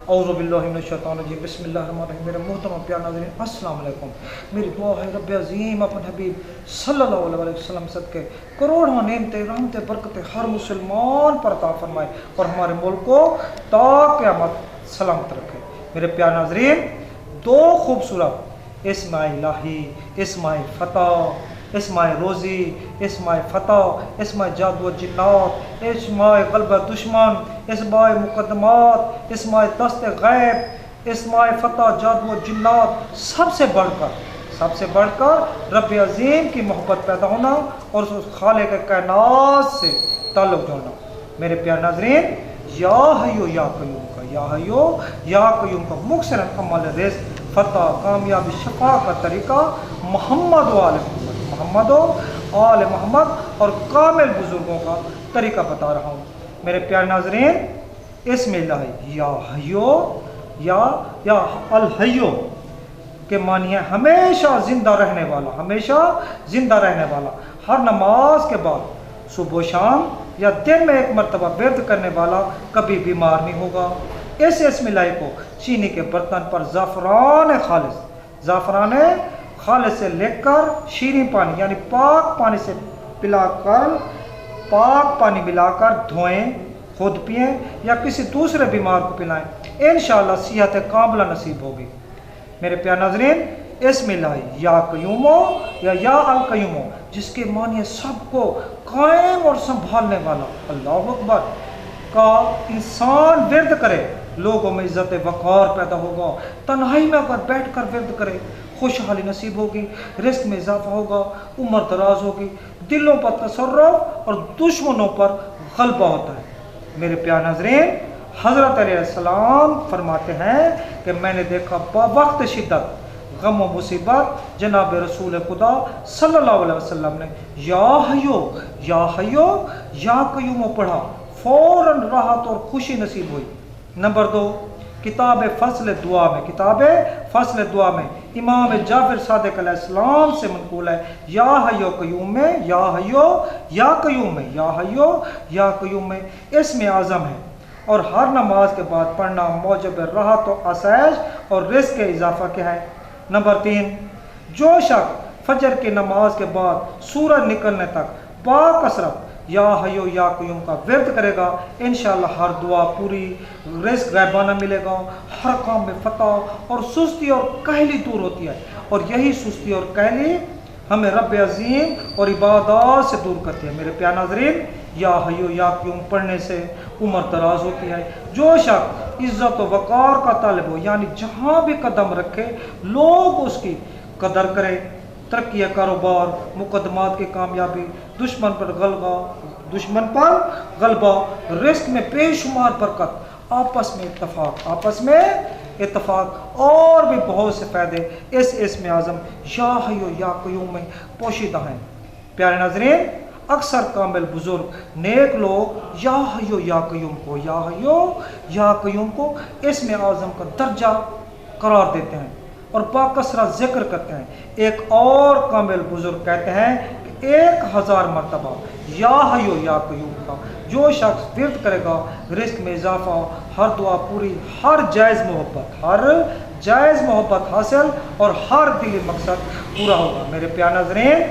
اعوذ باللہ من الشیطان الرجیم بسم اللہ الرحمن الرحیم۔ میرے محترم پیارے ناظرین السلام علیکم۔ میری دعا ہے رب عظیم اپنے حبیب صلی اللہ علیہ وسلم صدقے کروڑوں نعمتیں رحمتیں برکتیں ہر مسلمان پر عطا فرمائے اور ہمارے ملک کو تا قیامت سلامت رکھے۔ میرے پیارے ناظرین، دو خوبصورت اسم الہی، اسم فتح، اسم روزی، اسم فتح، اسم جادو و جنات، اسم غلبہ دشمن، اسم مقدمات، اسم دست غیب، اسم فتح جادو و جنات، سب سے بڑھ کر رب عظیم کی محبت پیدا ہونا اور اس خالق کائنات سے تعلق جوڑنا۔ میرے پیارے ناظرین، یا حیو یا قیوم کا، یا حیو یا قیوم کا مکثر عمل رزق فتح کامیابی شفا کا طریقہ محمد و آل محمد اور کامل بزرگوں کا طریقہ بتا رہا ہوں۔ میرے پیارے ناظرین، اسم الہی یا حیو یا الحیو کے معنی ہے ہمیشہ زندہ رہنے والا، ہمیشہ زندہ رہنے والا، ہر نماز کے بعد صبح و شام یا دن میں ایک مرتبہ ورد کرنے والا کبھی بیمار نہیں ہوگا۔ اس اسم الہی کو چینی کے برتن پر زعفران خالص سے لے کر شیریں پانی یعنی پاک پانی سے پاک پانی ملا کر دھوئیں، خود پئیں یا کسی دوسرے بیمار کو پلائیں، انشاءاللہ صحت کاملہ نصیب ہوگی۔ میرے پیارے ناظرین، اسم الہی یا قیومو یا القیومو جس کے معنی سب کو قائم اور سنبھالنے والا، اللہ اکبر، کا انسان ورد کرے لوگوں میں عزت وقار پیدا ہوگا۔ تنہائی میں اگر بیٹھ کر ورد کرے خوشحالی نصیب ہوگی، رزق میں اضافہ ہوگا، عمر دراز ہوگی، دلوں پر تصرف اور دشمنوں پر غلبہ ہوتا ہے۔ میرے پیارے ناظرین، حضرت علیہ السلام فرماتے ہیں کہ میں نے دیکھا وقت شدت غم و مصیبت جناب رسول خدا صلی اللہ علیہ وسلم نے یا حیو یا قیوم پڑھا، فوراً راحت اور خوشی نصیب ہوئی۔ نمبر 2، کتاب فصل دعا میں امام جعفر صادق علیہ السلام سے منقول ہے، یا حیو قیوم میں، یا حیو یا قیوم میں، یا حیو یا قیوم میں اسم اعظم ہے اور ہر نماز کے بعد پڑھنا موجب راحت و آسائش اور رزق کے اضافہ کیا ہے۔ نمبر 3، جو شخص فجر کی نماز کے بعد سورج نکلنے تک باکثرت یا حیو یا قیوم کا ورد کرے گا، انشاءاللہ ہر دعا پوری، رزق غیبانہ ملے گا، ہر کام میں فتح اور سستی اور کہلی دور ہوتی ہے، اور یہی سستی اور کہلی ہمیں رب عظیم اور عبادات سے دور کرتی ہے۔ میرے پیارے ناظرین، یا حیو یا قیوم پڑھنے سے عمر دراز ہوتی ہے۔ جو شخص عزت و وقار کا طالب ہو یعنی جہاں بھی قدم رکھے لوگ اس کی قدر کرے، ترقی کاروبار، مقدمات کی کامیابی، دشمن پر غلبہ، رزق میں بے شمار برکت، آپس میں اتفاق اور بھی بہت سے فائدے اس اسم اعظم یا حیو یا قیوم میں پوشیدہ ہیں۔ پیارے ناظرین، اکثر کامل بزرگ نیک لوگ یا حیو یا قیوم کو اسم اعظم کا درجہ قرار دیتے ہیں اور باکثرت ذکر کرتے ہیں۔ ایک اور کامل بزرگ کہتے ہیں کہ 1000 مرتبہ یا حیو یا قیوم کا جو شخص ورد کرے گا، رزق میں اضافہ، ہر دعا پوری، ہر جائز محبت حاصل اور ہر دلی مقصد پورا ہوگا۔ میرے پیارے ناظرین،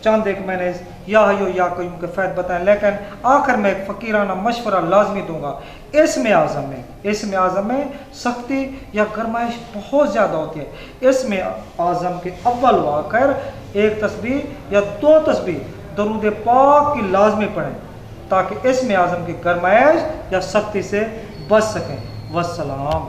چند ایک میں نے یا حیو یا قیوم کے فائدے بتائیں، لیکن آخر میں ایک فقیرانہ مشورہ لازمی دوں گا۔ اسم اعظم میں سختی یا گرمائش بہت زیادہ ہوتی ہے۔ اسم اعظم کے اول و آخر ایک تسبیح یا 2 تسبیح درود پاک کی لازمی پڑھیں تاکہ اسم اعظم کی گرمائش یا سختی سے بچ سکیں۔ والسلام۔